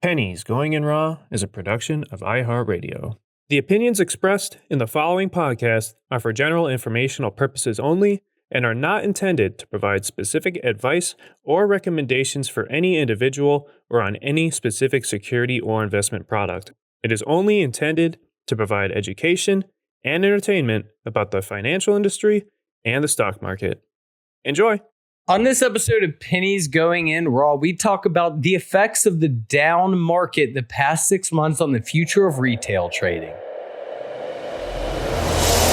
Pennies Going in Raw is a production of iHeartRadio. The opinions expressed in the following podcast are for general informational purposes only and are not intended to provide specific advice or recommendations for any individual or on any specific security or investment product. It is only intended to provide education and entertainment about the financial industry and the stock market. Enjoy! On this episode of Pennies Going in Raw, we talk about the effects of the down market the past 6 months on the future of retail trading.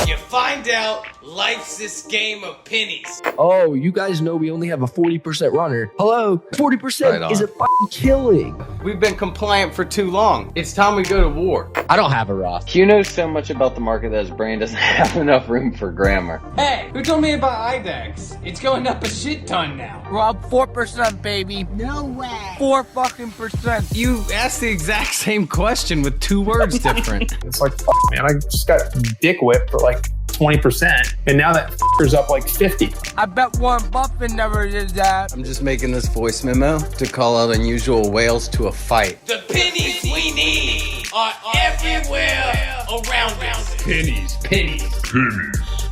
You find out life's this game of pennies. Oh, you guys know we only have a 40% runner. Hello, 40% is a fucking killing. We've been compliant for too long. It's time we go to war. I don't have a Roth. Hugh knows so much about the market that his brain doesn't have enough room for grammar. Hey, who told me about IDEX? It's going up a shit ton now. We're up 4%, baby. No way. 4 fucking percent. You asked the exact same question with 2 words different. It's like, man, I just got dick whipped for like 20%, and now that f***er's up like 50. I bet Warren Buffett never did that. I'm just making this voice memo to call out unusual whales to a fight. The pennies we need are everywhere around us. Pennies.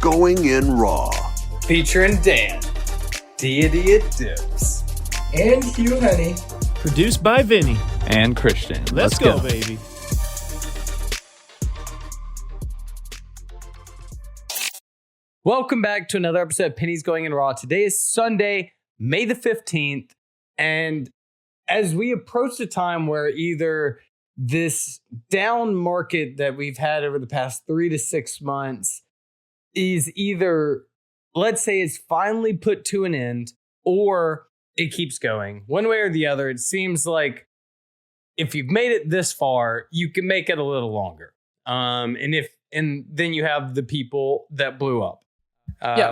Going in Raw. Featuring Dan, Deity of Dips, And Hugh Henny. Produced by Vinny. And Christian. Let's go, baby. Welcome back to another episode of Pennies Going in Raw. Today is Sunday, May the 15th, and as we approach the time where either this down market that we've had over the past 3 to 6 months is either, let's say, it's finally put to an end, or it keeps going. One way or the other, it seems like if you've made it this far, you can make it a little longer. And then you have the people that blew up.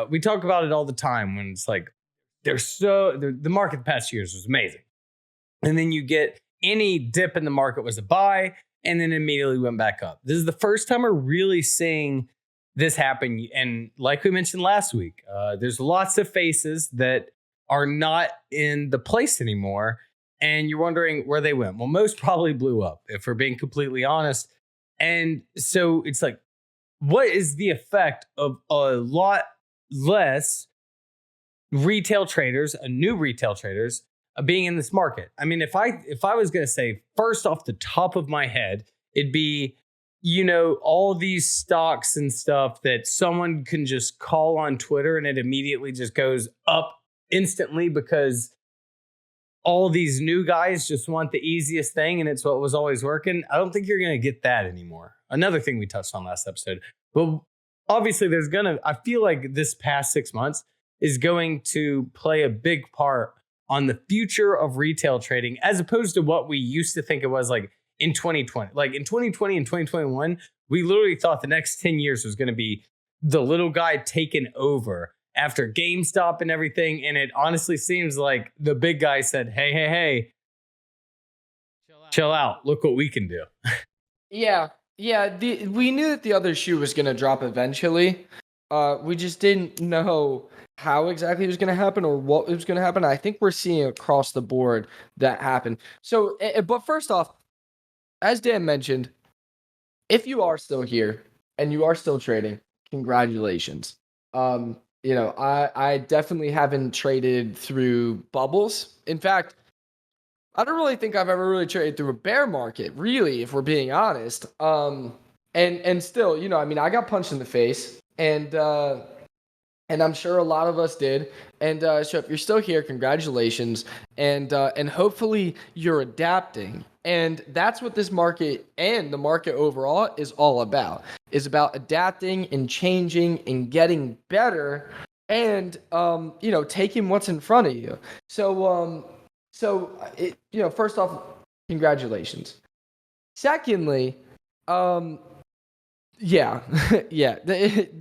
We talk about it all the time when it's like the market the past years was amazing. And then you get any dip in the market was a buy and then immediately went back up. This is the first time we're really seeing this happen. And like we mentioned last week, there's lots of faces that are not in the place anymore. And you're wondering where they went. Well, most probably blew up, if we're being completely honest. And so it's like, what is the effect of a lot less retail traders, new retail traders, being in this market? I mean, if I was going to say first off the top of my head, it'd be, all these stocks and stuff that someone can just call on Twitter and it immediately just goes up instantly because all these new guys just want the easiest thing and it's what was always working. I don't think you're going to get that anymore. Another thing we touched on last episode. But obviously I feel like this past 6 months is going to play a big part on the future of retail trading as opposed to what we used to think it was like in 2020. Like in 2020 and 2021, we literally thought the next 10 years was going to be the little guy taking over after GameStop and everything. And it honestly seems like the big guy said, hey, chill out. Look what we can do. Yeah, we knew that the other shoe was going to drop eventually. We just didn't know how exactly it was going to happen or what was going to happen. I think we're seeing across the board that happen. So, but first off, as Dan mentioned, if you are still here and you are still trading, congratulations. I definitely haven't traded through bubbles. In fact, I don't really think I've ever really traded through a bear market, really, if we're being honest. And still, I got punched in the face, and I'm sure a lot of us did. And so if you're still here, congratulations, and hopefully you're adapting. And that's what this market and the market overall is all about. Is about adapting and changing and getting better, and taking what's in front of you. So first off, congratulations. Secondly, The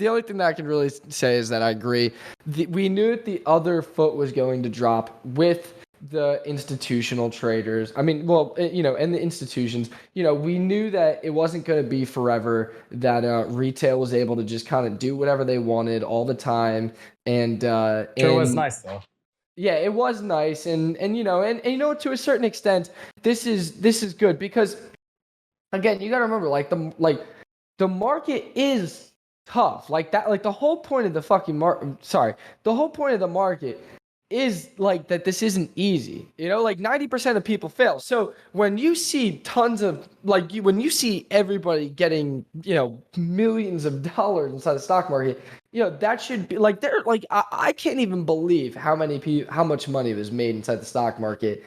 only thing that I can really say is that I agree. We knew that the other foot was going to drop with the institutional traders. I mean, and the institutions. We knew that it wasn't going to be forever. That retail was able to just kind of do whatever they wanted all the time, and It was nice though. Yeah, it was nice, and you know, to a certain extent, this is good because, again, you got to remember, the market is tough, like that, like the whole point of the fucking the whole point of the market is like that this isn't easy, like 90% of people fail. So when you see tons of when you see everybody getting millions of dollars inside the stock market, that should be like they're like I can't even believe how much money was made inside the stock market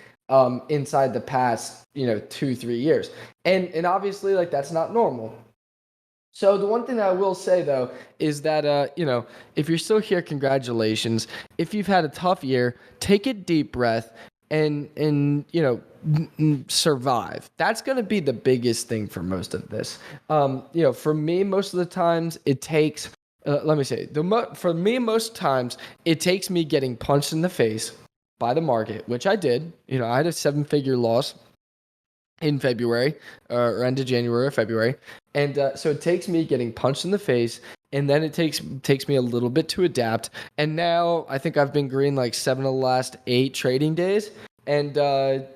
inside the past 2-3 years, and obviously like that's not normal. So the one thing that I will say though is that if you're still here, congratulations. If you've had a tough year, take a deep breath and survive. That's going to be the biggest thing for most of this. For me, most of the times it takes. Let me say, for me, most times it takes me getting punched in the face by the market, which I did. I had a 7-figure loss in February or end of January or February. And so it takes me getting punched in the face, and then it takes me a little bit to adapt. And now I think I've been green like 7 of the last 8 trading days, and we're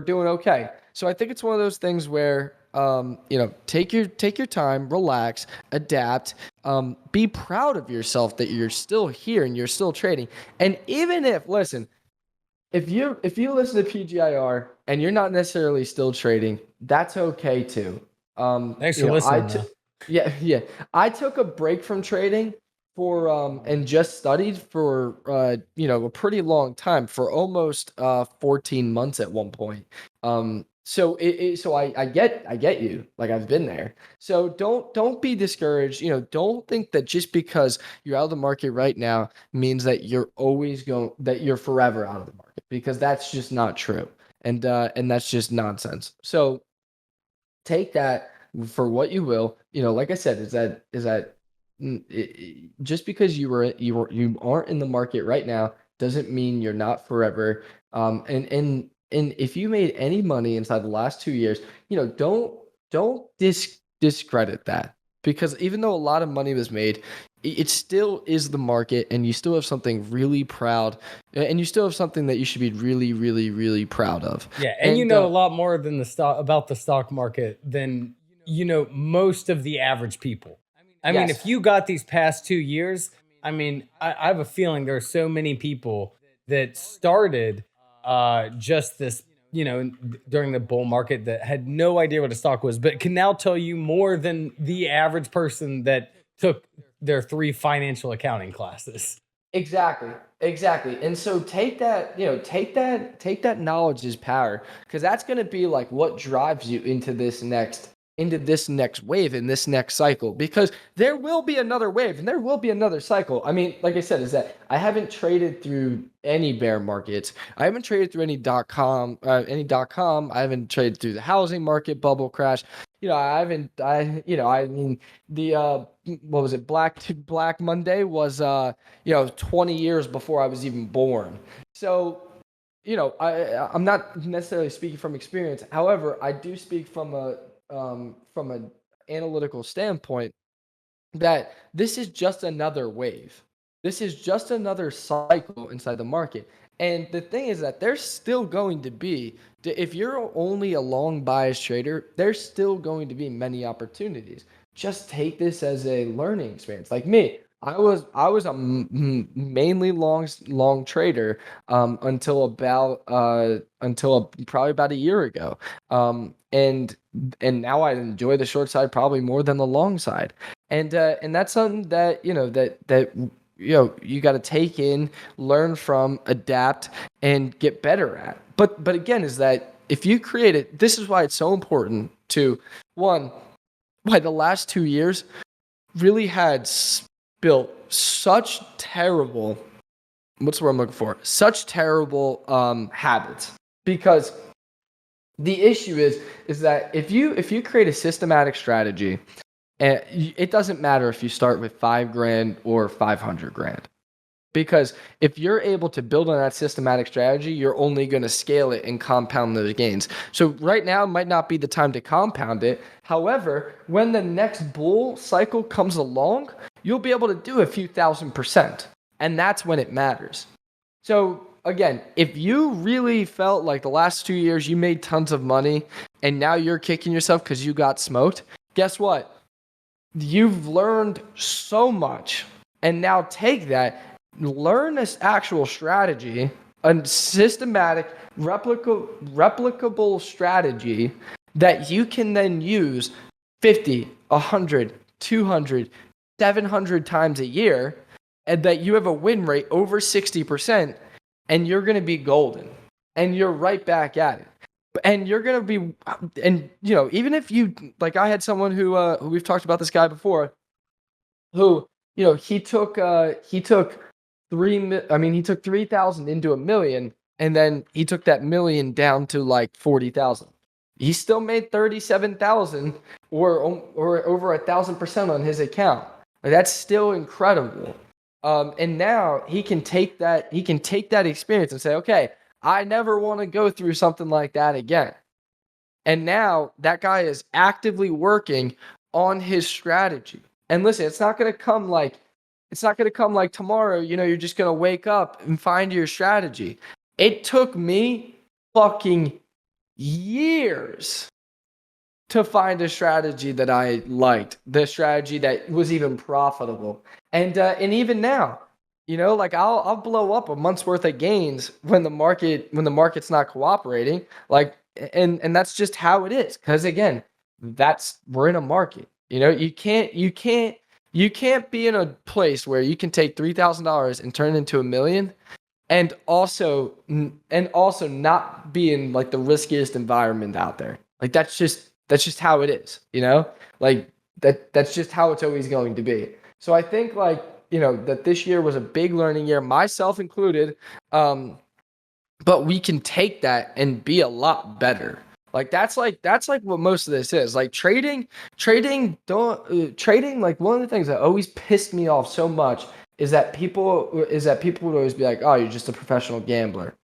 doing okay. So I think it's one of those things where take your time, relax, adapt, be proud of yourself that you're still here and you're still trading. And even if you listen to PGIR and you're not necessarily still trading, that's okay too. Thanks for listening. Yeah. I took a break from trading for and just studied for a pretty long time, for almost 14 months at one point. So I get you. Like, I've been there. So don't be discouraged. Don't think that just because you're out of the market right now means that you're forever out of the market, because that's just not true. And that's just nonsense. So take that for what you will. Like I said, is that just because you aren't in the market right now doesn't mean you're not forever. And if you made any money inside the last 2 years, don't discredit that, because even though a lot of money was made, it still is the market, and you still have something really proud, and you still have something that you should be really, really, really proud of. Yeah, and a lot more than about the stock market than most of the average people. I mean, if you got these past 2 years, I mean, I have a feeling there are so many people that started just this, during the bull market, that had no idea what a stock was, but can now tell you more than the average person that took their 3 financial accounting classes. Exactly. And so take that knowledge as power, because that's going to be like what drives you into this next wave, in this next cycle, because there will be another wave and there will be another cycle. I mean, like I said, is that I haven't traded through any bear markets. I haven't traded through any .com. I haven't traded through the housing market bubble crash. What was it? Black Monday was 20 years before I was even born. So, I'm not necessarily speaking from experience. However, I do speak from an analytical standpoint, that this is just another wave. This is just another cycle inside the market. And the thing is that there's still going to be, if you're only a long bias trader, there's still going to be many opportunities. Just take this as a learning experience. Like me, I was a mainly long trader until probably about a year ago, and now I enjoy the short side probably more than the long side, and that's something that you got to take in, learn from, adapt, and get better at. But again, is that if you create it, this is why it's so important to, why the last 2 years really had built such terrible, what's the word I'm looking for? Such terrible habits. Because the issue is that if you create a systematic strategy, and it doesn't matter if you start with $5,000 or $500,000, because if you're able to build on that systematic strategy, you're only going to scale it and compound those gains. So right now might not be the time to compound it. However, when the next bull cycle comes along, you'll be able to do a few 1,000%, and that's when it matters. So again, if you really felt like the last 2 years you made tons of money and now you're kicking yourself because you got smoked, guess what? You've learned so much. And now take that, learn this actual strategy, a systematic, replicable strategy that you can then use 50, 100, 200, 700 times a year, and that you have a win rate over 60%, and you're going to be golden. And you're right back at it. And you're going to be, and you know, even if you, like I had someone who we've talked about this guy before, who, you know, he took 3,000 into a million, and then he took that million down to like 40,000. He still made 37,000 or over 1,000% on his account. Like, that's still incredible. And now he can take that experience and say, okay, I never want to go through something like that again. And now that guy is actively working on his strategy. And listen, it's not going to come like tomorrow, you know, you're just going to wake up and find your strategy. It took me fucking years to find a strategy that I liked, the strategy that was even profitable. And even now, you know, like I'll blow up a month's worth of gains when the market's not cooperating. Like, and that's just how it is. Because again, we're in a market. You know, you can't be in a place where you can take $3,000 and turn it into $1 million, and also not be in like the riskiest environment out there. Like that's just how it is, you know? Like that's just how it's always going to be. So I think, like, you know, that this year was a big learning year, myself included. But we can take that and be a lot better. Like that's like what most of this is. Like trading, like one of the things that always pissed me off so much is that people would always be like, "Oh, you're just a professional gambler."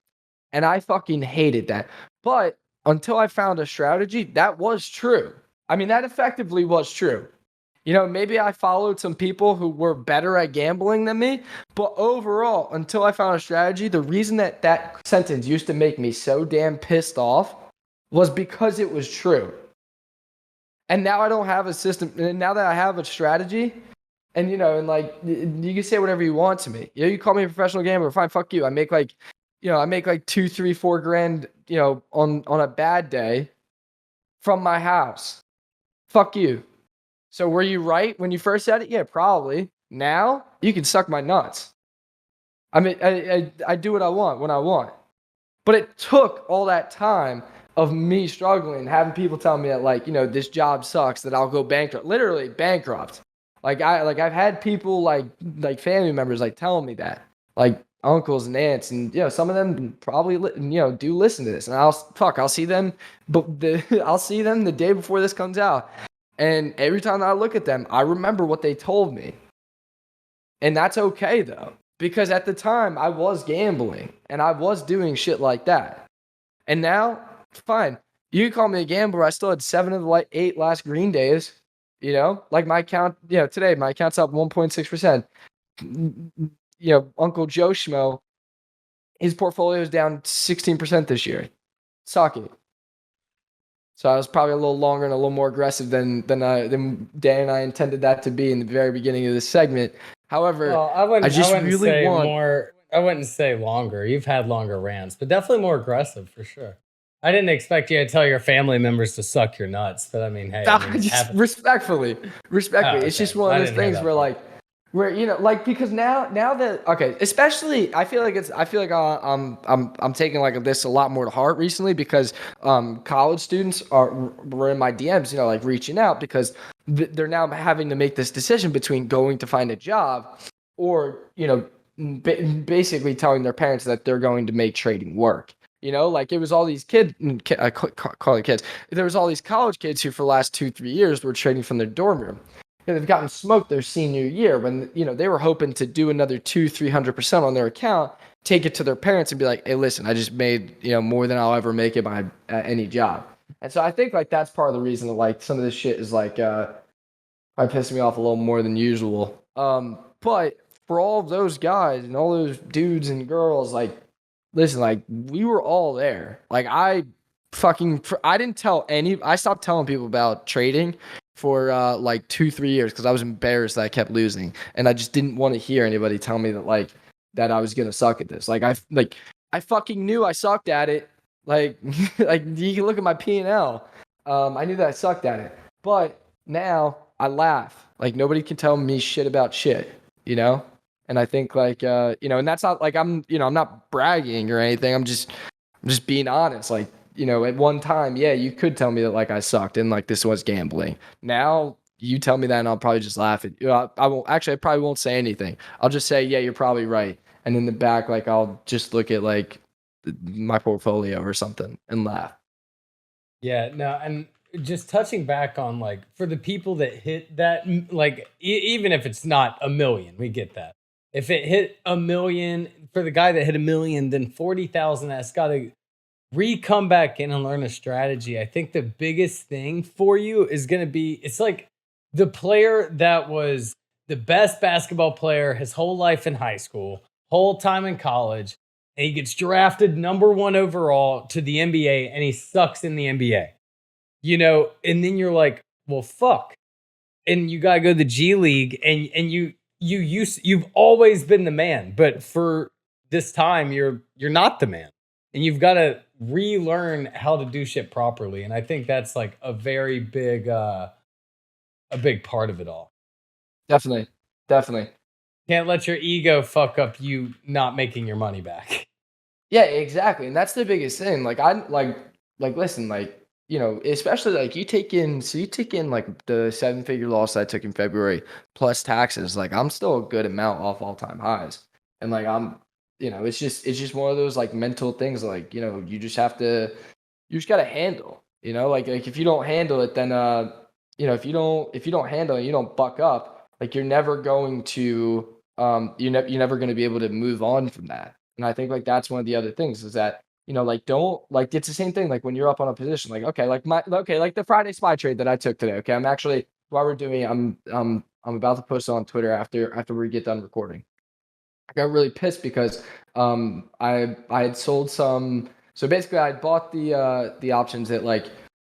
And I fucking hated that. But until I found a strategy, that was true. I mean, that effectively was true. You know, maybe I followed some people who were better at gambling than me, but overall, until I found a strategy, the reason that sentence used to make me so damn pissed off was because it was true. And now I don't have a system, and now that I have a strategy, and you know, and like, you can say whatever you want to me. You know, you call me a professional gambler, fine, fuck you. I make like 2, 3, 4 grand, you know, on a bad day from my house. Fuck you. So were you right when you first said it? Yeah, probably. Now you can suck my nuts. I mean, I do what I want when I want. But it took all that time of me struggling, having people tell me that, like, you know, this job sucks, that I'll go bankrupt, literally bankrupt. I've had people like family members like telling me that, like uncles and aunts, and you know, some of them probably do listen to this, and I'll see them, I'll see them the day before this comes out. And every time I look at them, I remember what they told me. And that's okay, though. Because at the time, I was gambling. And I was doing shit like that. And now, fine. You can call me a gambler. I still had 7 of the 8 last green days. You know? Like my account, you know, today, my account's up 1.6%. You know, Uncle Joe Schmo, his portfolio is down 16% this year. Suck it. So I was probably a little longer and a little more aggressive than Dan and I intended that to be in the very beginning of this segment. However, well, I wouldn't say longer. You've had longer rants, but definitely more aggressive for sure. I didn't expect you to tell your family members to suck your nuts, but I mean, hey, respectfully, Oh, okay. It's just one of those things where you know, like, because now that, okay, especially I feel like I'm taking like this a lot more to heart recently, because college students were in my DMs, you know, like reaching out because they're now having to make this decision between going to find a job or, you know, basically telling their parents that they're going to make trading work. You know, like it was all these kids, I call it kids. There was all these college kids who for the last 2-3 years were trading from their dorm room. They've gotten smoked their senior year when, you know, they were hoping to do another 200-300% on their account, take it to their parents and be like, hey, listen, I just made, you know, more than I'll ever make at any job. And so I think like that's part of the reason that like some of this shit is like, probably pissing me off a little more than usual. But for all of those guys and all those dudes and girls, like, listen, like, we were all there. Like, I didn't tell I stopped telling people about trading for like 2-3 years because I was embarrassed that I kept losing, and I just didn't want to hear anybody tell me that like that I was gonna suck at this. Like I fucking knew I sucked at it. Like like you can look at my P&L. I knew that I sucked at it, but now I laugh. Like nobody can tell me shit about shit, you know. And I think like and that's not like I'm not bragging or anything. I'm just being honest. Like at one time, yeah, you could tell me that like I sucked and like this was gambling. Now you tell me that and I'll probably just laugh at you. I won't actually. I probably won't say anything. I'll just say, yeah, you're probably right. And in the back, like I'll just look at like my portfolio or something and laugh. Yeah, no, and just touching back on like for the people that hit that, like even if it's not a million, we get that. If it hit a million, for the guy that hit a million, then 40,000, that's got to come back in and learn a strategy. I think the biggest thing for you is going to be, it's like the player that was the best basketball player his whole life in high school, whole time in college, and he gets drafted #1 overall to the NBA and he sucks in the NBA. And then you're like, well, fuck. And you got to go to the G League and you've always been the man, but for this time you're not the man. And you've got to relearn how to do shit properly. And I think that's like a very big part of it all. Definitely. Can't let your ego fuck up you not making your money back. Yeah, exactly. And that's the biggest thing. Like I like listen, like, especially like you take in like the 7-figure loss that I took in February plus taxes, like I'm still a good amount off all-time highs. And like it's just one of those like mental things, like, you just got to handle, like if you don't handle it, then if you don't handle it, you don't buck up, like you're never going to you're never going to be able to move on from that. And I think like that's one of the other things is that, like don't like it's the same thing like when you're up on a position, like okay, like like the Friday SPY trade that I took today. Okay, I'm actually, while we're doing it, I'm about to post it on Twitter after we get done recording. I got really pissed because I had sold some. So basically, I bought the options at like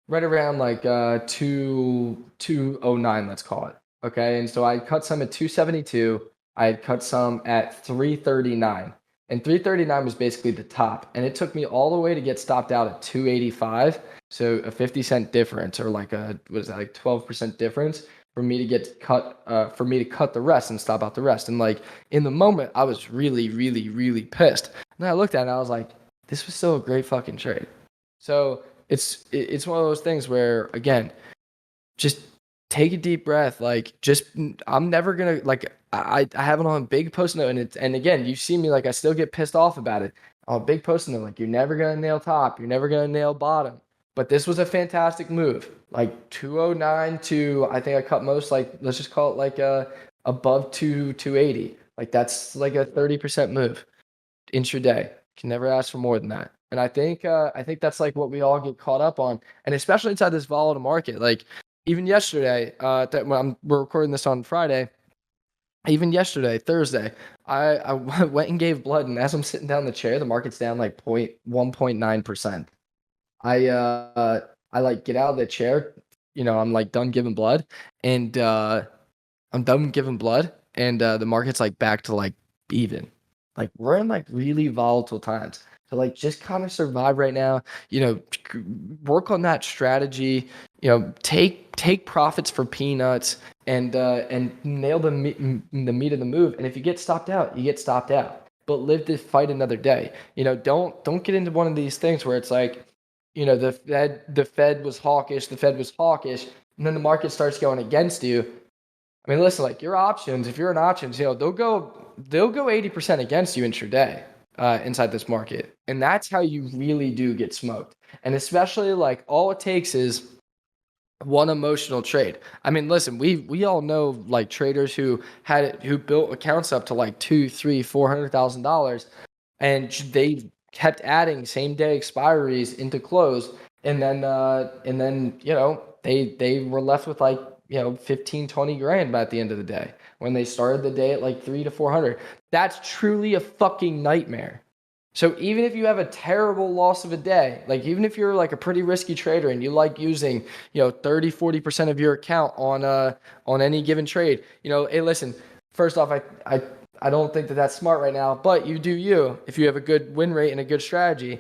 right around like 209, let's call it. Okay, and so I cut some at 272. I had cut some at 339, and 339 was basically the top. And it took me all the way to get stopped out at 285. So a 50-cent difference, or like a, what is that, like 12% difference for me to get cut, for me to cut the rest and stop out the rest. And like in the moment, I was really, really, really pissed. And then I looked at it and I was like, this was still a great fucking trade. So it's one of those things where, again, just take a deep breath. Like, I'm never gonna, like, I have it on a big post note, and again, you see me, like, I still get pissed off about it on a big post note. Like, you're never gonna nail top, you're never gonna nail bottom. But this was a fantastic move. Like 209 to, I think I cut most, like, let's just call it like above 280. Like that's like a 30% move intraday. Can never ask for more than that. And I think that's like what we all get caught up on, and especially inside this volatile market. Like even yesterday, we're recording this on Friday. Even yesterday, Thursday, I went and gave blood, and as I'm sitting down in the chair, the market's down like 1.9%. I like get out of the chair, I'm like done giving blood, and the market's like back to like even. Like we're in like really volatile times. So like just kind of survive right now, work on that strategy, take profits for peanuts, and nail the meat of the move. And if you get stopped out, you get stopped out. But live to fight another day. Don't get into one of these things where it's like, the Fed was hawkish, and then the market starts going against you. I mean, listen, like your options, if you're in options, they'll go 80% against you intraday inside this market. And that's how you really do get smoked. And especially like all it takes is one emotional trade. I mean, listen, we all know like traders who built accounts up to like $200,000, $300,000, $400,000, and they kept adding same day expiries into close, and then they were left with like 15, 20 grand by the end of the day when they started the day at like 300 to 400. That's truly a fucking nightmare. So even if you have a terrible loss of a day, like even if you're like a pretty risky trader and you like using, 30, 40% of your account on any given trade, hey, listen, first off, I don't think that that's smart right now, but you do you if you have a good win rate and a good strategy.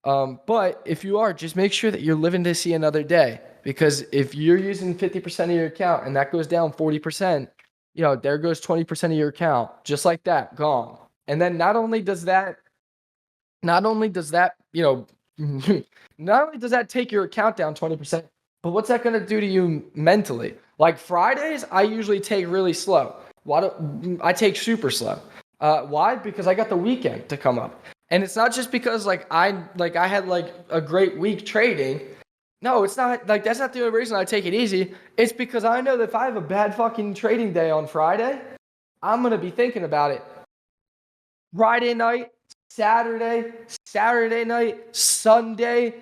But if you are, just make sure that you're living to see another day, because if you're using 50% of your account and that goes down 40%, there goes 20% of your account, just like that, gone. And then not only does that, not only does that take your account down 20%, but what's that going to do to you mentally? Like Fridays, I usually take really slow. I take super slow. Why? Because I got the weekend to come up. And it's not just because I had like a great week trading. No, it's not like that's not the only reason I take it easy. It's because I know that if I have a bad fucking trading day on Friday, I'm going to be thinking about it Friday night, Saturday night, Sunday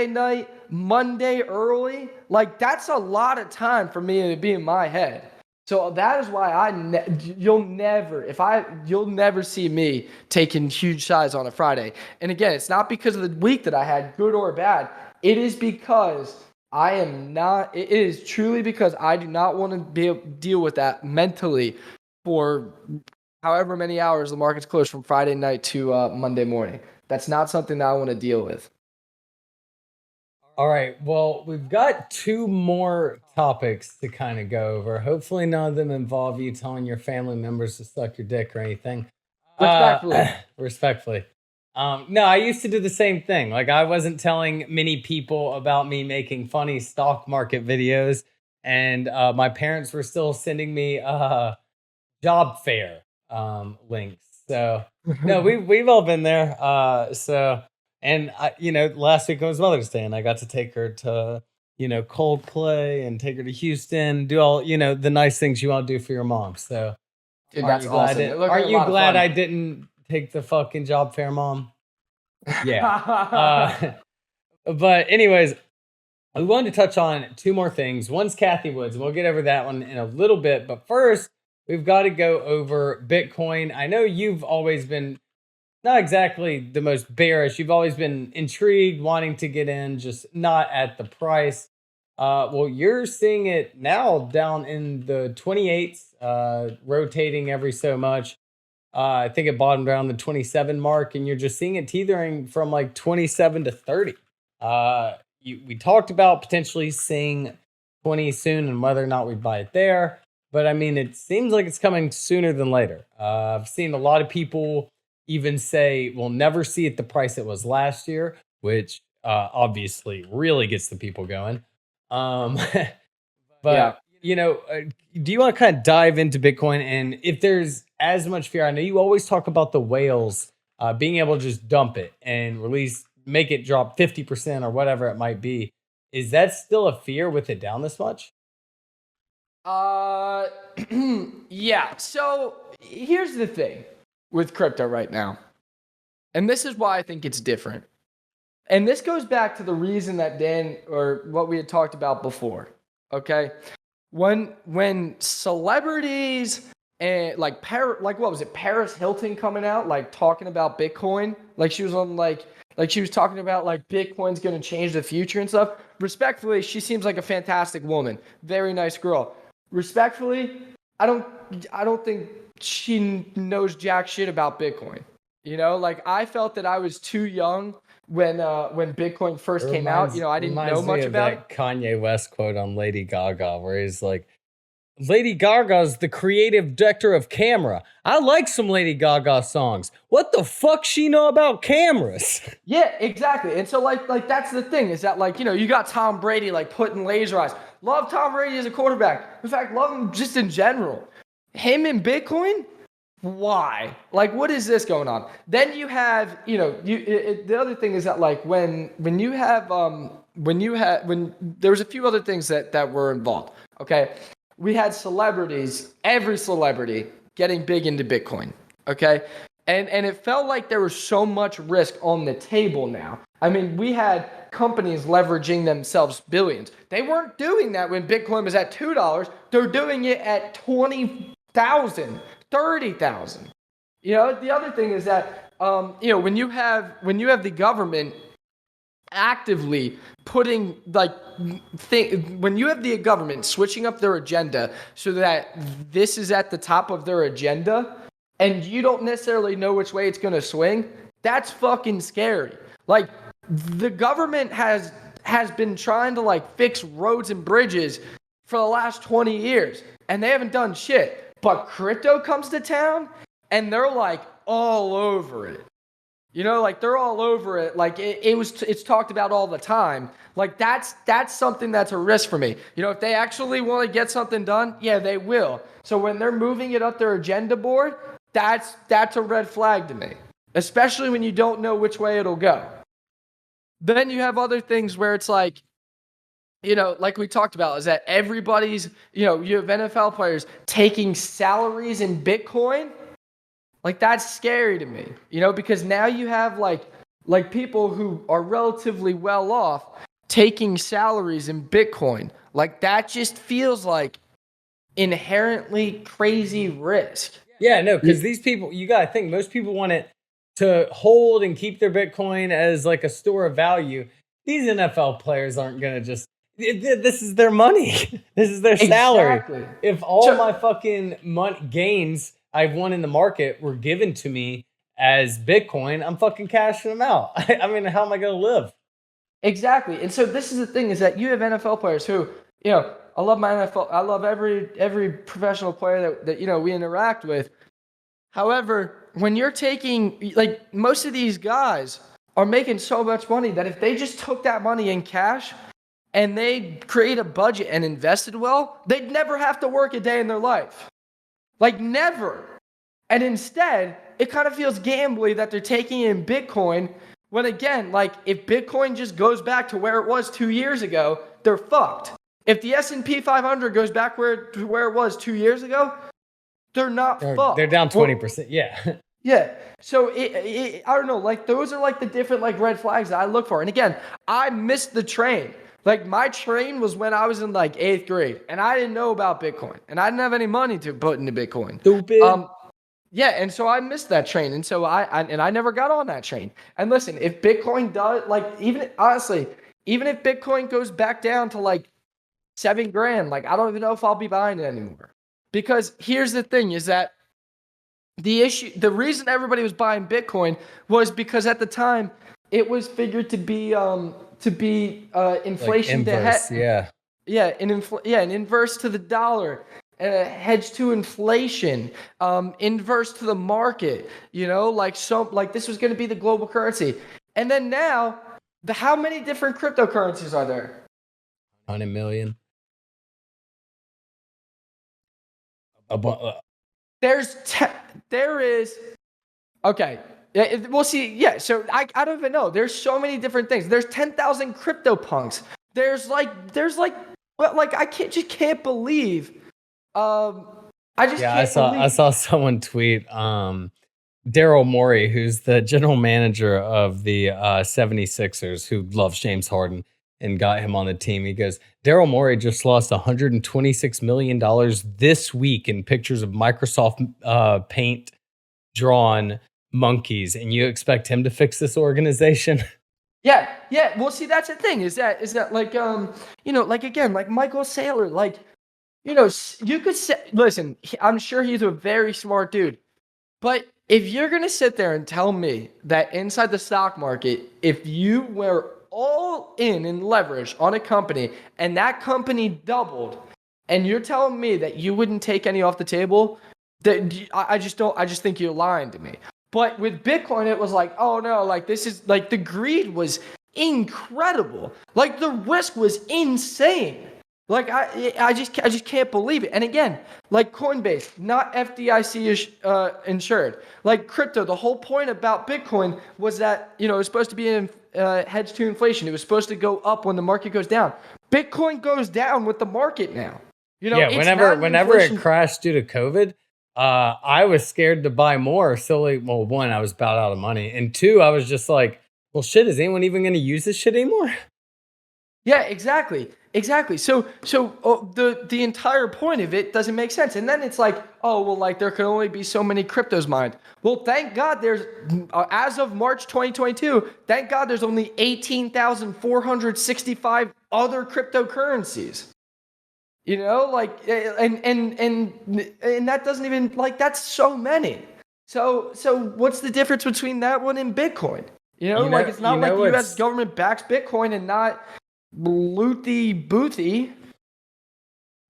night, Monday early. Like that's a lot of time for me to be in my head. So that is why you'll never see me taking huge size on a Friday. And again, it's not because of the week that I had, good or bad. It is because it is truly because I do not want to be able to deal with that mentally for however many hours the market's closed from Friday night to Monday morning. That's not something that I want to deal with. All right. Well, we've got two more topics to kind of go over. Hopefully none of them involve you telling your family members to suck your dick or anything. Respectfully. No, I used to do the same thing. Like I wasn't telling many people about me making funny stock market videos, and my parents were still sending me job fair links. So no, we've all been there. And last week was Mother's Day, and I got to take her to Coldplay and take her to Houston, do all the nice things you want to do for your mom. So dude, that's awesome. Aren't you glad I didn't take the fucking job fair, Mom? Yeah. But anyways, we wanted to touch on two more things. One's Cathie Woods, and we'll get over that one in a little bit. But first, we've got to go over Bitcoin. I know you've always been not exactly the most bearish. You've always been intrigued, wanting to get in, just not at the price. Well, you're seeing it now down in the 28s, rotating every so much. I think it bottomed around the 27 mark, and you're just seeing it teetering from like 27 to 30. We talked about potentially seeing 20 soon and whether or not we'd buy it there. But I mean, it seems like it's coming sooner than later. I've seen a lot of people even say we'll never see it the price it was last year, which obviously really gets the people going. But do you want to kind of dive into Bitcoin? And if there's as much fear, I know you always talk about the whales being able to just dump it and make it drop 50% or whatever it might be. Is that still a fear with it down this much? Yeah. So here's the thing with crypto right now. And this is why I think it's different. And this goes back to the reason that Dan, or what we had talked about before. Okay. When celebrities and what was it? Paris Hilton coming out, talking about Bitcoin. She was on she was talking about Bitcoin's going to change the future and stuff. Respectfully, she seems like a fantastic woman. Very nice girl. Respectfully, I don't think she knows jack shit about Bitcoin. I felt that I was too young when Bitcoin first came out. I didn't know much about it. Kanye West quote on Lady Gaga, where he's like, Lady Gaga's the creative director of camera. I like some Lady Gaga songs. What the fuck she know about cameras? Yeah, exactly. And so that's the thing is that you got Tom Brady putting laser eyes. Love Tom Brady as a quarterback. In fact, love him just in general. Him in Bitcoin? Why? What is this going on? Then you have, the other thing is that when there was a few other things that were involved. Okay. We had celebrities, every celebrity getting big into Bitcoin. Okay. And it felt like there was so much risk on the table now I mean, we had companies leveraging themselves billions. They weren't doing that when Bitcoin was at $2. They're doing it at 20,000, 30,000. You know, the other thing is that, you know, when you have the government actively putting when you have the government switching up their agenda so that this is at the top of their agenda and you don't necessarily know which way it's going to swing, that's fucking scary. Like, the government has been trying to like fix roads and bridges for the last 20 years and they haven't done shit, but crypto comes to town and they're like all over it. You know, like they're all over it. Like it's talked about all the time. Like that's something that's a risk for me. You know, if they actually want to get something done, yeah, they will. So when they're moving it up their agenda board, that's a red flag to me, especially when you don't know which way it'll go. Then you have other things where it's like, you know, like we talked about, is that everybody's, you know, you have NFL players taking salaries in Bitcoin. Like, that's scary to me, you know, because now you have like people who are relatively well off taking salaries in Bitcoin. Like, that just feels like inherently crazy risk. Yeah, no, because these people, you got to think, most people want it to hold and keep their Bitcoin as like a store of value. These NFL players aren't going to just, this is their money. This is their salary. Exactly. If all my fucking gains I've won in the market were given to me as Bitcoin, I'm fucking cashing them out. I mean, how am I going to live? Exactly. And so this is the thing, is that you have NFL players who, you know, I love my NFL. I love every professional player that you know, we interact with. However, when you're taking, like, most of these guys are making so much money that if they just took that money in cash and they create a budget and invested well, they'd never have to work a day in their life. Like, never. And instead, it kind of feels gambly that they're taking in Bitcoin when, again, like, if Bitcoin just goes back to where it was 2 years ago, they're fucked. If the S&P 500 goes back to where it was 2 years ago, they're fucked. They're down 20%. Yeah. Yeah. So I don't know, like, those are like the different like red flags that I look for. And again, I missed the train. Like, my train was when I was in like 8th grade and I didn't know about Bitcoin and I didn't have any money to put into Bitcoin. Stupid. Yeah. And so I missed that train. And so I never got on that train. And listen, if Bitcoin does, like, even if Bitcoin goes back down to like $7,000, like, I don't even know if I'll be buying it anymore. Because here's the thing, is that the reason everybody was buying Bitcoin was because at the time it was figured to be inflation, like inverse, an inverse to the dollar, hedge to inflation, inverse to the market. You know, like this was going to be the global currency. And then now, how many different cryptocurrencies are there? 100 million. There is, okay. We'll see. Yeah. So I don't even know. There's so many different things. There's 10,000 CryptoPunks. There's like, I can't believe. I saw someone tweet, Daryl Morey, who's the general manager of the 76ers, who loves James Harden and got him on the team. He goes, Daryl Morey just lost $126 million this week in pictures of Microsoft Paint drawn monkeys, and you expect him to fix this organization? Yeah. Well, see, that's the thing, is that like, you know, like, again, like Michael Saylor, like, you know, you could say, listen, I'm sure he's a very smart dude, but if you're going to sit there and tell me that inside the stock market, if you were all in leverage on a company and that company doubled, and you're telling me that you wouldn't take any off the table, that I just think you're lying to me. But with Bitcoin, it was like, oh no, like, this is like, the greed was incredible. Like, the risk was insane. Like, I just can't believe it. And again, like Coinbase, not FDIC insured. Like crypto, the whole point about Bitcoin was that, you know, it was supposed to be in hedge to inflation. It was supposed to go up when the market goes down. Bitcoin goes down with the market now. You know, yeah, whenever it crashed due to COVID, I was scared to buy more. Solely, well, one, I was about out of money, and two, I was just like, Well, shit, is anyone even going to use this shit anymore? Yeah, exactly. So the entire point of it doesn't make sense. And then it's like, oh, well, like there can only be so many cryptos mined. Well, thank God there's, as of March 2022, thank God there's only 18,465 other cryptocurrencies. You know, like, and that doesn't even, like, that's so many. So what's the difference between that one and Bitcoin? Like, it's not like the U.S. government backs Bitcoin and not Loothy Boothy.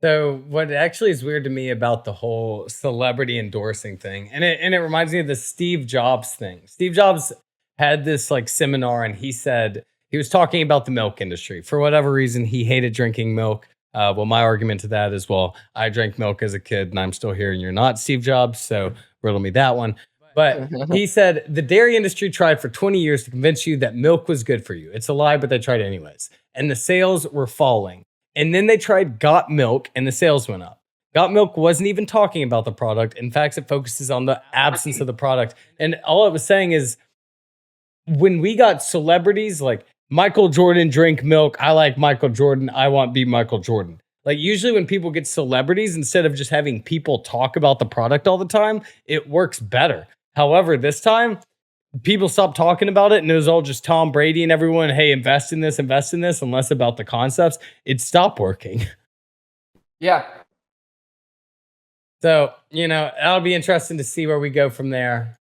So what actually is weird to me about the whole celebrity endorsing thing, and it reminds me of the Steve Jobs thing. Steve Jobs had this like seminar, and he said he was talking about the milk industry. For whatever reason, he hated drinking milk. Well, my argument to that is, well, I drank milk as a kid, and I'm still here, and you're not, Steve Jobs. So riddle me that one. But he said the dairy industry tried for 20 years to convince you that milk was good for you. It's a lie, but they tried anyways. And the sales were falling. And then they tried Got Milk, and the sales went up. Got Milk wasn't even talking about the product. In fact, it focuses on the absence of the product. And all it was saying is, when we got celebrities like Michael Jordan drink milk, I like Michael Jordan, I want to be Michael Jordan. Like usually when people get celebrities, instead of just having people talk about the product all the time, it works better. However, this time, people stopped talking about it, and it was all just Tom Brady and everyone, hey, invest in this, and less about the concepts. It stopped working. Yeah. So, that'll be interesting to see where we go from there.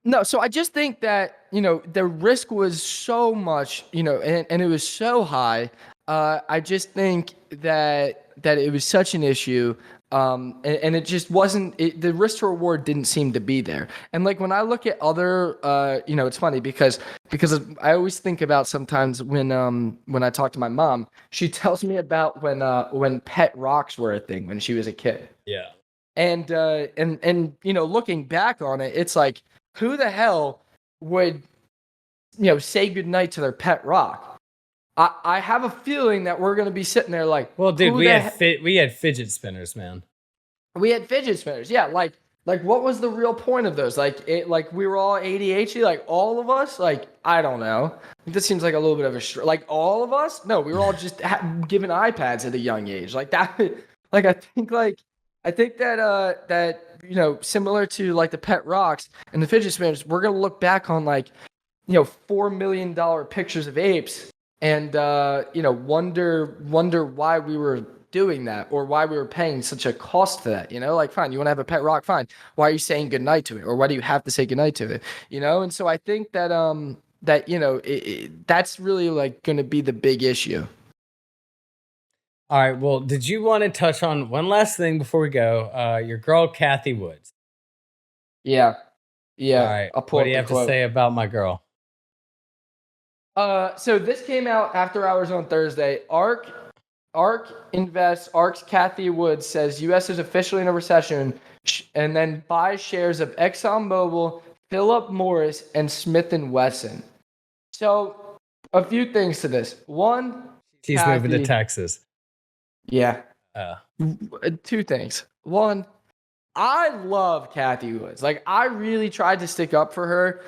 No, so I just think that, the risk was so much, and it was so high. I just think that it was such an issue. And it just wasn't, the risk to reward didn't seem to be there. And like when I look at other, it's funny because I always think about sometimes when I talk to my mom, she tells me about when pet rocks were a thing when she was a kid. Yeah. And looking back on it, it's like, who the hell would, say goodnight to their pet rock? I have a feeling that we're going to be sitting there like, well, dude, we had fidget spinners, man. We had fidget spinners. Yeah. Like what was the real point of those? Like we were all ADHD, like all of us, like, I don't know. This seems like a little bit of a, like all of us. No, we were all just given iPads at a young age like that. Like, I think that, similar to like the pet rocks and the fidget spinners, we're going to look back on like, $4 million pictures of apes and wonder why we were doing that or why we were paying such a cost for that. Like, fine, you want to have a pet rock, fine. Why are you saying goodnight to it, or why do you have to say goodnight to it? And so I think that that's really like going to be the big issue. All right. Well, did you want to touch on one last thing before we go? Your girl Cathie Wood. Yeah. All right. What do you have to say about my girl? So this came out after hours on Thursday. ARK's Cathie Wood says U.S. is officially in a recession, and then buys shares of ExxonMobil, Philip Morris, and Smith & Wesson. So a few things to this. One, she's moving to Texas. Yeah. Two things. One, I love Cathie Wood. Like, I really tried to stick up for her,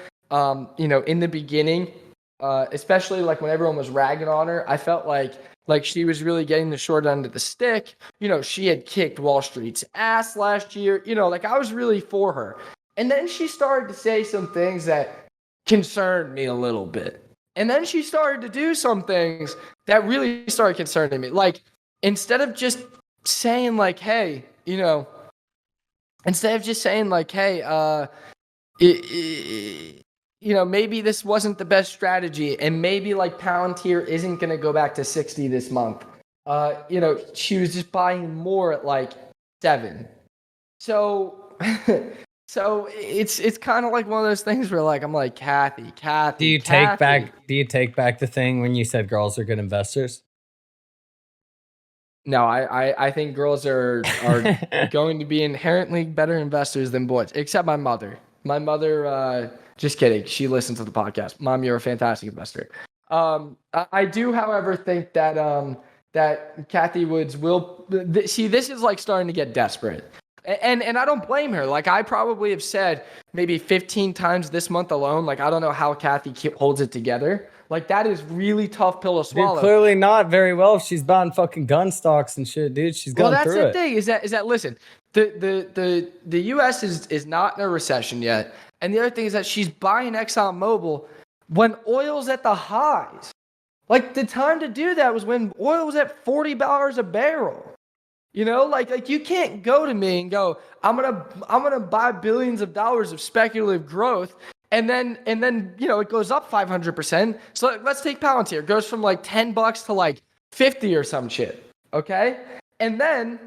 in the beginning. Especially like when everyone was ragging on her, I felt like she was really getting the short end of the stick. She had kicked Wall Street's ass last year. Like, I was really for her. And then she started to say some things that concerned me a little bit. And then she started to do some things that really started concerning me. Like, instead of just saying like, hey, maybe this wasn't the best strategy, and maybe like Palantir isn't going to go back to 60 this month. She was just buying more at like 7. So it's kind of like one of those things where like, I'm like, Cathie. Do you take back the thing when you said girls are good investors? No, I think girls are going to be inherently better investors than boys, except my mother. My mother, just kidding. She listens to the podcast. Mom, you're a fantastic investor. I do, however, think that that Cathie Woods will see. This is like starting to get desperate. And I don't blame her. Like, I probably have said maybe 15 times this month alone, like, I don't know how Cathie holds it together. Like, that is really tough pill to swallow. Dude, clearly not very well if she's buying fucking gun stocks and shit, dude. She's going through it. Well, that's the thing is that listen, the U.S. is not in a recession yet. And the other thing is that she's buying ExxonMobil when oil's at the highs. Like, the time to do that was when oil was at $40 a barrel. You know, like you can't go to me and go, I'm gonna buy billions of dollars of speculative growth, and then it goes up 500%. So let's take Palantir. It goes from like $10 to like 50 or some shit. Okay, and then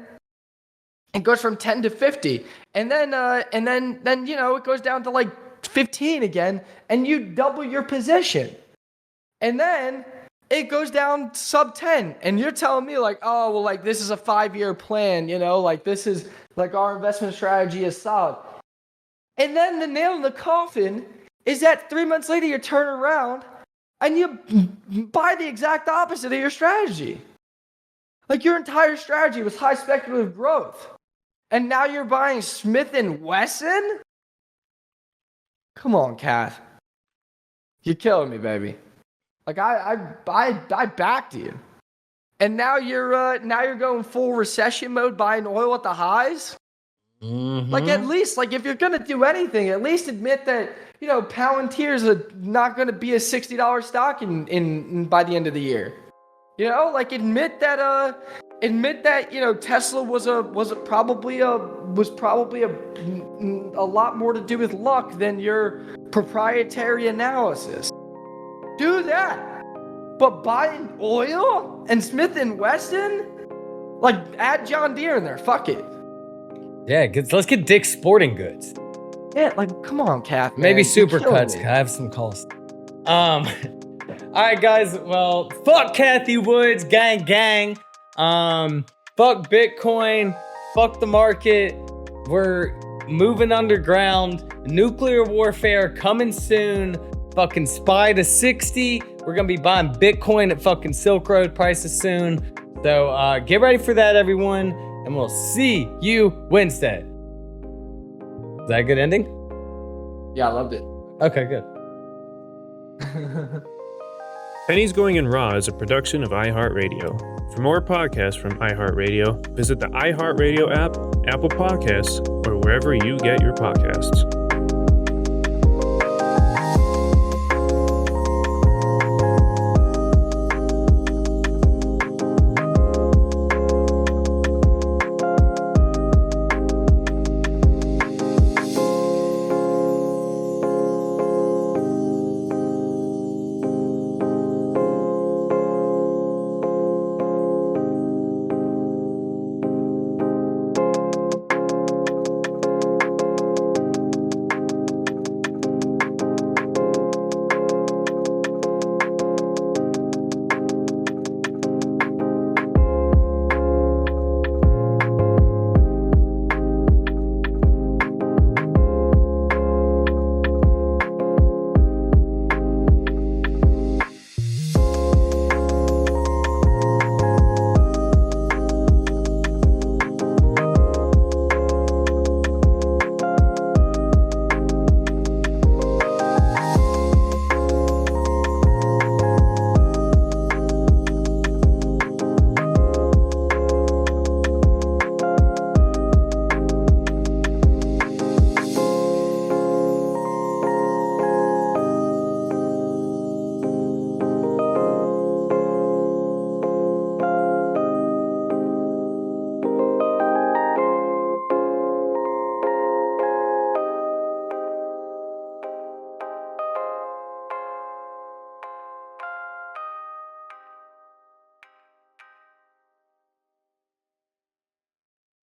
it goes from 10 to 50, and then it goes down to like 15 again, and you double your position, and then it goes down sub 10, and you're telling me like, oh, well, like this is a 5-year plan, like this is like our investment strategy is solid. And then the nail in the coffin is that 3 months later you turn around and you buy the exact opposite of your strategy. Like, your entire strategy was high speculative growth, and now you're buying Smith & Wesson? Come on, Cath. You're killing me, baby. Like, I backed you, and now you're going full recession mode, buying oil at the highs. Mm-hmm. Like, at least, like, if you're gonna do anything, at least admit that Palantir is not gonna be a $60 stock in by the end of the year. Like, admit that Tesla was probably a lot more to do with luck than your proprietary analysis. Do that. But buying oil and Smith & Wesson? Like, add John Deere in there. Fuck it. Yeah, let's get Dick's Sporting Goods. Yeah, like, come on, Cath, man. Maybe Supercuts. I have some calls. All right, guys. Well, fuck Cathie Woods, gang. Fuck Bitcoin. Fuck the market. We're moving underground. Nuclear warfare coming soon. Fucking SPY to 60. We're gonna be buying Bitcoin at fucking Silk Road prices soon. So get ready for that, everyone, and we'll see you Wednesday. Is that a good ending? Yeah, I loved it. Okay, good. Pennies Going in Raw is a production of iHeartRadio. For more podcasts from iHeartRadio, visit the iHeartRadio app, Apple Podcasts, or wherever you get your podcasts.